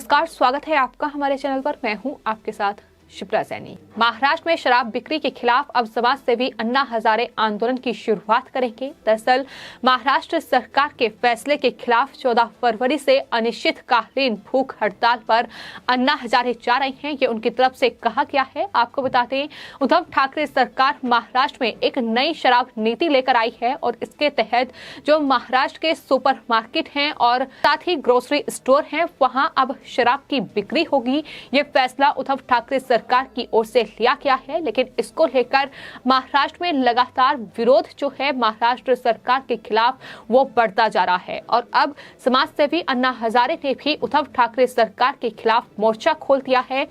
नमस्कार, स्वागत है आपका हमारे चैनल पर। मैं हूं आपके साथ शिप्रा सैनी। महाराष्ट्र में शराब बिक्री के खिलाफ अब समाज सेवी अन्ना हजारे आंदोलन की शुरुआत करेंगे। दरअसल महाराष्ट्र सरकार के फैसले के खिलाफ 14 फरवरी से अनिश्चितकालीन भूख हड़ताल पर अन्ना हजारे जा रहे हैं, ये उनकी तरफ से कहा गया है। आपको बता दें, उद्धव ठाकरे सरकार महाराष्ट्र में एक नई शराब नीति लेकर आई है और इसके तहत जो महाराष्ट्र के सुपरमार्केट हैं और साथ ही ग्रोसरी स्टोर हैं, वहां अब शराब की बिक्री होगी। ये फैसला उद्धव ठाकरे सरकार की ओर से लिया गया है, लेकिन इसको लेकर महाराष्ट्र में लगातार विरोध जो है महाराष्ट्र सरकार के खिलाफ वो बढ़ता जा रहा है। और अब समाज सेवी अन्ना हजारे ने भी उद्धव ठाकरे सरकार के खिलाफ मोर्चा खोल दिया है।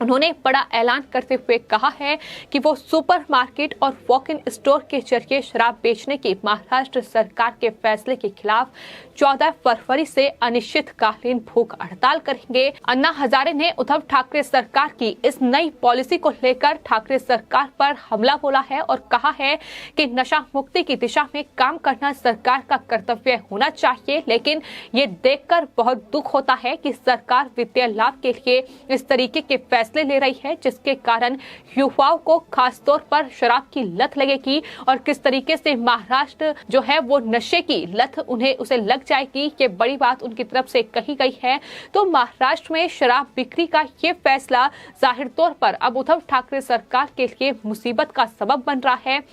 उन्होंने बड़ा ऐलान करते हुए कहा है कि वो सुपरमार्केट और वॉक इन स्टोर के जरिए शराब बेचने के महाराष्ट्र सरकार के फैसले के खिलाफ 14 फरवरी से अनिश्चितकालीन भूख हड़ताल करेंगे। अन्ना हजारे ने उद्धव ठाकरे सरकार की इस नई पॉलिसी को लेकर ठाकरे सरकार पर हमला बोला है और कहा है कि नशा मुक्ति की दिशा में काम करना सरकार का कर्तव्य होना चाहिए, लेकिन ये देखकर बहुत दुख होता है कि सरकार वित्तीय लाभ के लिए इस तरीके के फैसले ले रही है, जिसके कारण युवाओं को खासतौर पर शराब की लत लगेगी और किस तरीके से महाराष्ट्र जो है वो नशे की लत उसे लग जाएगी, ये बड़ी बात उनकी तरफ से कही गई है। तो महाराष्ट्र में शराब बिक्री का ये फैसला जाहिर तौर पर अब उद्धव ठाकरे सरकार के लिए मुसीबत का सबब बन रहा है,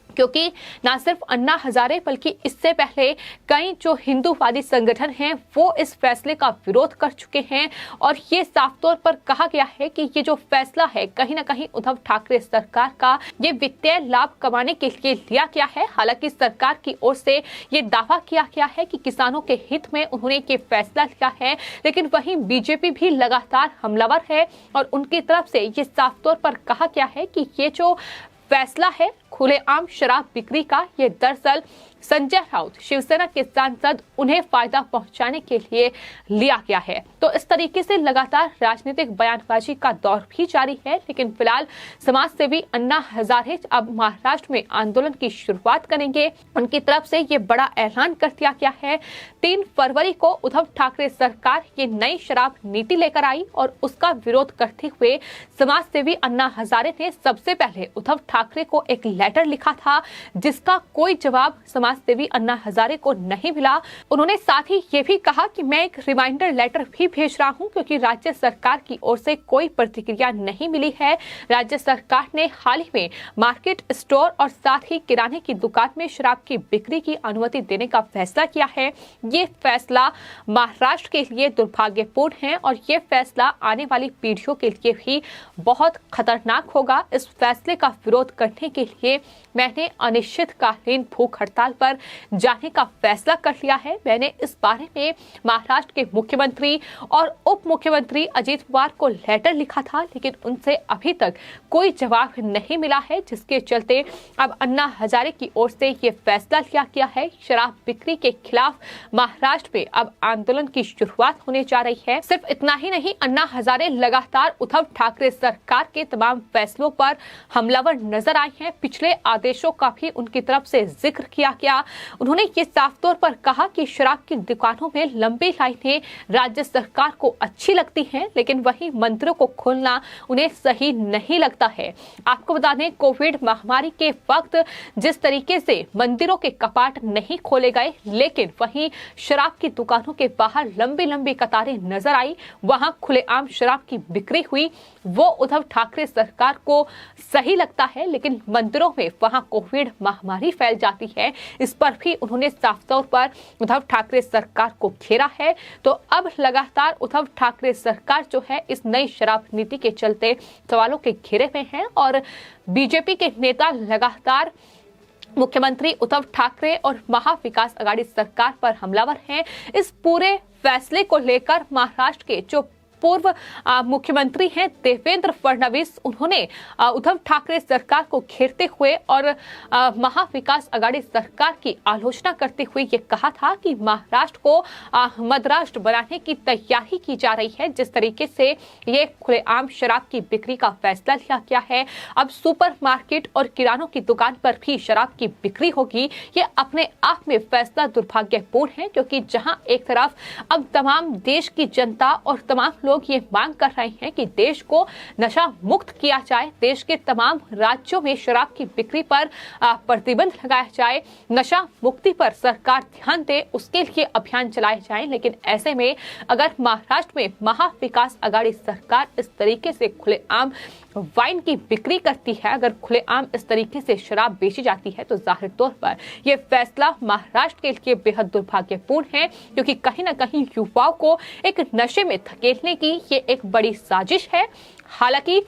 क्योंकि न सिर्फ अन्ना हजारे बल्कि इससे पहले कई जो हिंदूवादी संगठन हैं वो इस फैसले का विरोध कर चुके हैं और ये साफ तौर पर कहा गया है कि ये जो फैसला है कहीं न कहीं उद्धव ठाकरे सरकार का ये वित्तीय लाभ कमाने के लिए लिया गया है। हालांकि सरकार की ओर से ये दावा किया गया है कि किसानों के हित में उन्होंने ये फैसला लिया है, लेकिन वहीं बीजेपी भी लगातार हमलावर है और उनकी तरफ से ये साफ तौर पर कहा गया है कि ये जो फैसला है खुलेआम शराब बिक्री का, ये दरअसल संजय राउत शिवसेना के सांसद उन्हें फायदा पहुंचाने के लिए लिया गया है। तो इस तरीके से लगातार राजनीतिक बयानबाजी का दौर भी जारी है, लेकिन फिलहाल समाज सेवी अन्ना हजारे अब महाराष्ट्र में आंदोलन की शुरुआत करेंगे। उनकी तरफ से ये बड़ा ऐलान कर दिया गया है। 3 फरवरी को उद्धव ठाकरे सरकार ये नई शराब नीति लेकर आई और उसका विरोध करते हुए समाज सेवी अन्ना हजारे ने सबसे पहले उद्धव ठाकरे को एक लेटर लिखा था, जिसका कोई जवाब समाज सेवी अन्ना हजारे को नहीं मिला। उन्होंने साथ ही ये भी कहा कि मैं एक रिमाइंडर लेटर भी भेज रहा हूं, क्योंकि राज्य सरकार की ओर से कोई प्रतिक्रिया नहीं मिली है। राज्य सरकार ने हाल ही में मार्केट स्टोर और साथ ही किराने की दुकान में शराब की बिक्री की अनुमति देने का फैसला किया है। ये फैसला महाराष्ट्र के लिए दुर्भाग्यपूर्ण है और ये फैसला आने वाली पीढ़ियों के लिए भी बहुत खतरनाक होगा। इस फैसले का विरोध करने के लिए मैंने अनिश्चितकालीन भूख हड़ताल पर जाने का फैसला कर लिया है। मैंने इस बारे में महाराष्ट्र के मुख्यमंत्री और उप मुख्यमंत्री अजित पवार को लेटर लिखा था, लेकिन उनसे अभी तक कोई जवाब नहीं मिला है, जिसके चलते अब अन्ना हजारे की ओर से ये फैसला लिया गया है। शराब बिक्री के खिलाफ महाराष्ट्र में अब आंदोलन की शुरुआत होने जा रही है। सिर्फ इतना ही नहीं, अन्ना हजारे लगातार उद्धव ठाकरे सरकार के तमाम फैसलों पर हमलावर नजर आए हैं। पिछले आदेशों का भी उनकी तरफ से जिक्र किया गया। उन्होंने ये साफ तौर पर कहा कि शराब की दुकानों में लंबी लाइनें राज्य सरकार को अच्छी लगती हैं, लेकिन वहीं मंदिरों को खोलना उन्हें सही नहीं लगता है। आपको बता दें, कोविड महामारी के वक्त जिस तरीके से मंदिरों के कपाट नहीं खोले गए, लेकिन वहीं शराब की दुकानों के बाहर लंबी लंबी कतारें नजर आई, वहां खुलेआम शराब की बिक्री हुई, वो उद्धव ठाकरे सरकार को सही लगता है, लेकिन मंदिरों में वहां कोविड महामारी फैल जाती है। इस पर भी उन्होंने साफ तौर पर उद्धव ठाकरे सरकार को घेरा है। तो अब लगातार उद्धव ठाकरे सरकार जो है इस नई शराब नीति के चलते सवालों के घेरे में है और बीजेपी के नेता लगातार मुख्यमंत्री उद्धव ठाकरे और महाविकास आघाड़ी सरकार पर हमलावर हैं। इस पूरे फैसले को लेकर महाराष्ट्र के जो पूर्व मुख्यमंत्री हैं देवेंद्र फडणवीस, उन्होंने उद्धव ठाकरे सरकार को घेरते हुए और महाविकास आघाड़ी सरकार की आलोचना करते हुए ये कहा था कि महाराष्ट्र को मदराष्ट्र बनाने की तैयारी की जा रही है। जिस तरीके से ये खुलेआम शराब की बिक्री का फैसला लिया गया है, अब सुपरमार्केट और किरानों की दुकान पर भी शराब की बिक्री होगी, ये अपने आप में फैसला दुर्भाग्यपूर्ण है, क्योंकि जहां एक तरफ अब तमाम देश की जनता और तमाम लोग ये मांग कर रहे हैं कि देश को नशा मुक्त किया जाए, देश के तमाम राज्यों में शराब की बिक्री पर प्रतिबंध लगाया जाए, नशा मुक्ति पर सरकार ध्यान दे, उसके लिए अभियान चलाए जाए। लेकिन ऐसे में अगर महाराष्ट्र में महाविकास आघाड़ी सरकार इस तरीके से खुलेआम वाइन की बिक्री करती है, अगर खुलेआम इस तरीके से शराब बेची जाती है, तो जाहिर तौर पर यह फैसला महाराष्ट्र के लिए बेहद दुर्भाग्यपूर्ण है, क्योंकि कहीं ना कहीं युवाओं को एक नशे में धकेलने की ये एक बड़ी साजिश है। हालांकि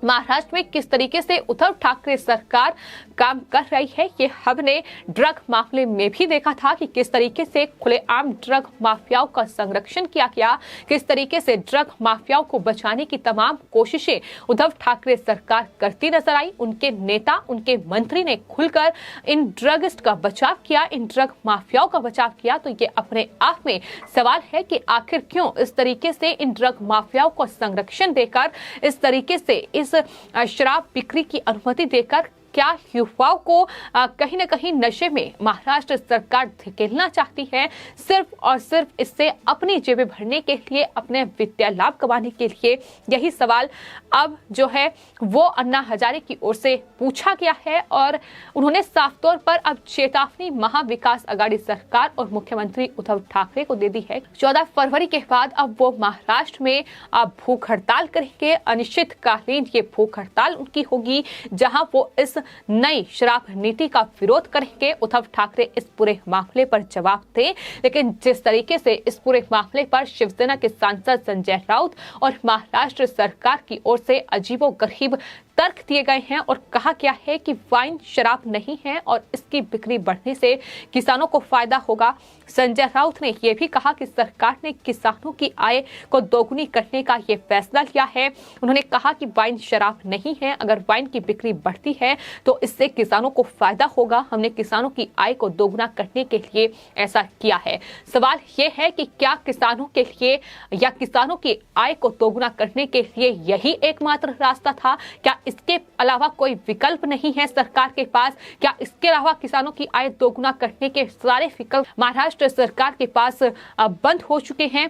महाराष्ट्र में किस तरीके से उद्धव ठाकरे सरकार काम कर रही है, ये हमने ड्रग मामले में भी देखा था कि किस तरीके से खुलेआम ड्रग माफियाओं का संरक्षण किया गया, किस तरीके से ड्रग माफियाओं को बचाने की तमाम कोशिशें उद्धव ठाकरे सरकार करती नजर आई। उनके नेता, उनके मंत्री ने खुलकर इन ड्रगिस्ट का बचाव किया, इन ड्रग माफियाओं का बचाव किया। तो ये अपने आप में सवाल है कि आखिर क्यों इस तरीके से इन ड्रग माफियाओं को संरक्षण देकर, इस तरीके से इस शराब बिक्री की अनुमति देकर क्या युवाओं को कहीं न कहीं नशे में महाराष्ट्र सरकार धकेलना चाहती है, सिर्फ और सिर्फ इससे अपनी जेबें भरने के लिए, अपने वित्तीय लाभ कमाने के लिए। यही सवाल अब जो है वो अन्ना हजारे की ओर से पूछा गया है और उन्होंने साफ तौर पर अब चेतावनी महाविकास आघाड़ी सरकार और मुख्यमंत्री उद्धव ठाकरे को दे दी है। 14 फरवरी के बाद अब वो महाराष्ट्र में भूख हड़ताल करेंगे, अनिश्चितकालीन ये भूख हड़ताल उनकी होगी, जहां वो इस नई शराब नीति का विरोध करेंगे। उद्धव ठाकरे इस पूरे मामले पर जवाब दें, लेकिन जिस तरीके से इस पूरे मामले पर शिवसेना के सांसद संजय राउत और महाराष्ट्र सरकार की ओर से अजीबोगरीब तर्क दिए गए हैं और कहा गया है कि वाइन शराब नहीं है और इसकी बिक्री बढ़ने से किसानों को फायदा होगा। संजय राउत ने यह भी कहा कि सरकार ने किसानों की आय को दोगुनी करने का ये फैसला लिया है। उन्होंने कहा कि वाइन शराब नहीं है, अगर वाइन की बिक्री बढ़ती है तो इससे किसानों को फायदा होगा। हमने किसानों की आय को दोगुना करने के लिए ऐसा किया है। सवाल ये है कि क्या किसानों के लिए या किसानों की आय को दोगुना करने के लिए यही एकमात्र रास्ता था? क्या इसके अलावा कोई विकल्प नहीं है सरकार के पास? क्या इसके अलावा किसानों की आय दोगुना करने के सारे विकल्प महाराष्ट्र सरकार के पास बंद हो चुके हैं?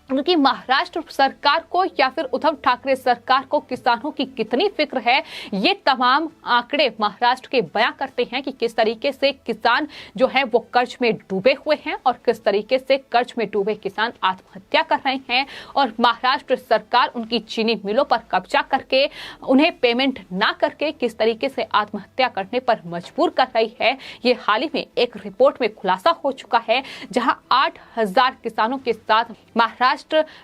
क्योंकि महाराष्ट्र सरकार को या फिर उद्धव ठाकरे सरकार को किसानों की कितनी फिक्र है, ये तमाम आंकड़े महाराष्ट्र के बयां करते हैं कि किस तरीके से किसान जो है वो कर्ज में डूबे हुए हैं और किस तरीके से कर्ज में डूबे किसान आत्महत्या कर रहे हैं और महाराष्ट्र सरकार उनकी चीनी मिलों पर कब्जा करके उन्हें पेमेंट ना करके किस तरीके से आत्महत्या करने पर मजबूर कर रही है। ये हाल ही में एक रिपोर्ट में खुलासा हो चुका है, जहां 8,000 किसानों के साथ महाराष्ट्र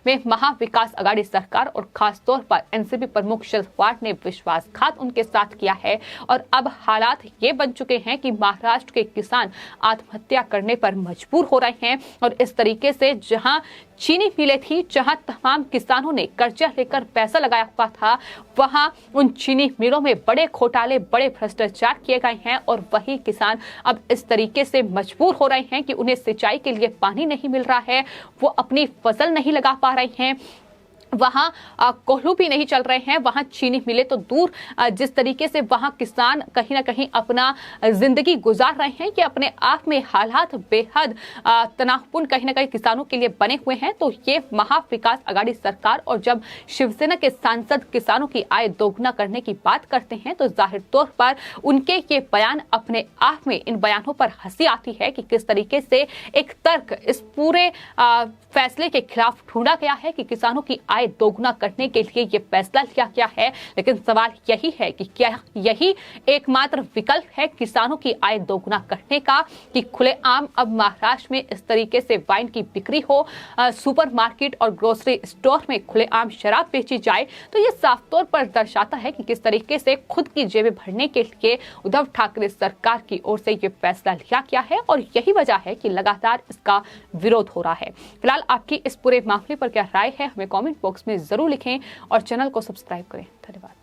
में महाविकास आघाड़ी सरकार और खासतौर पर एनसीपी प्रमुख शरद पवार ने विश्वासघात उनके साथ किया है और अब हालात ये बन चुके हैं कि महाराष्ट्र के किसान आत्महत्या करने पर मजबूर हो रहे हैं। और इस तरीके से जहां चीनी मिलें थी, जहां तमाम किसानों ने कर्जा लेकर पैसा लगाया हुआ था, वहां उन चीनी मिलों में बड़े घोटाले, बड़े भ्रष्टाचार किए गए हैं और वही किसान अब इस तरीके से मजबूर हो रहे हैं कि उन्हें सिंचाई के लिए पानी नहीं मिल रहा है, वो अपनी फसल नहीं लगा पा रहे हैं, वहां कोल्हू भी नहीं चल रहे हैं, वहां चीनी मिले तो दूर, जिस तरीके से वहां किसान कहीं ना कहीं अपना जिंदगी गुजार रहे हैं कि अपने आप में हालात बेहद तनावपूर्ण कहीं ना कहीं किसानों के लिए बने हुए हैं। तो ये महाविकास आघाड़ी सरकार और जब शिवसेना के सांसद किसानों की आय दोगुना करने की बात करते हैं तो जाहिर तौर पर उनके ये बयान अपने आप में, इन बयानों पर हंसी आती है कि किस तरीके से एक तर्क इस पूरे फैसले के खिलाफ ढूंढा गया है कि किसानों की आय आय दोगुना करने के लिए ये फैसला लिया गया है। लेकिन सवाल यही है कि क्या यही एकमात्र विकल्प है किसानों की आय दोगुना करने का, कि खुलेआम अब महाराष्ट्र में इस तरीके से वाइन की बिक्री हो, सुपरमार्केट और ग्रोसरी स्टोर में खुलेआम शराब बेची जाए। तो ये साफ तौर पर दर्शाता है कि किस तरीके से खुद की जेबें भरने के लिए उद्धव ठाकरे सरकार की ओर से ये फैसला लिया गया है और यही वजह है कि लगातार इसका विरोध हो रहा है। फिलहाल आपकी इस पूरे मामले पर क्या राय है, हमें कमेंट बॉक्स में जरूर लिखें और चैनल को सब्सक्राइब करें। धन्यवाद।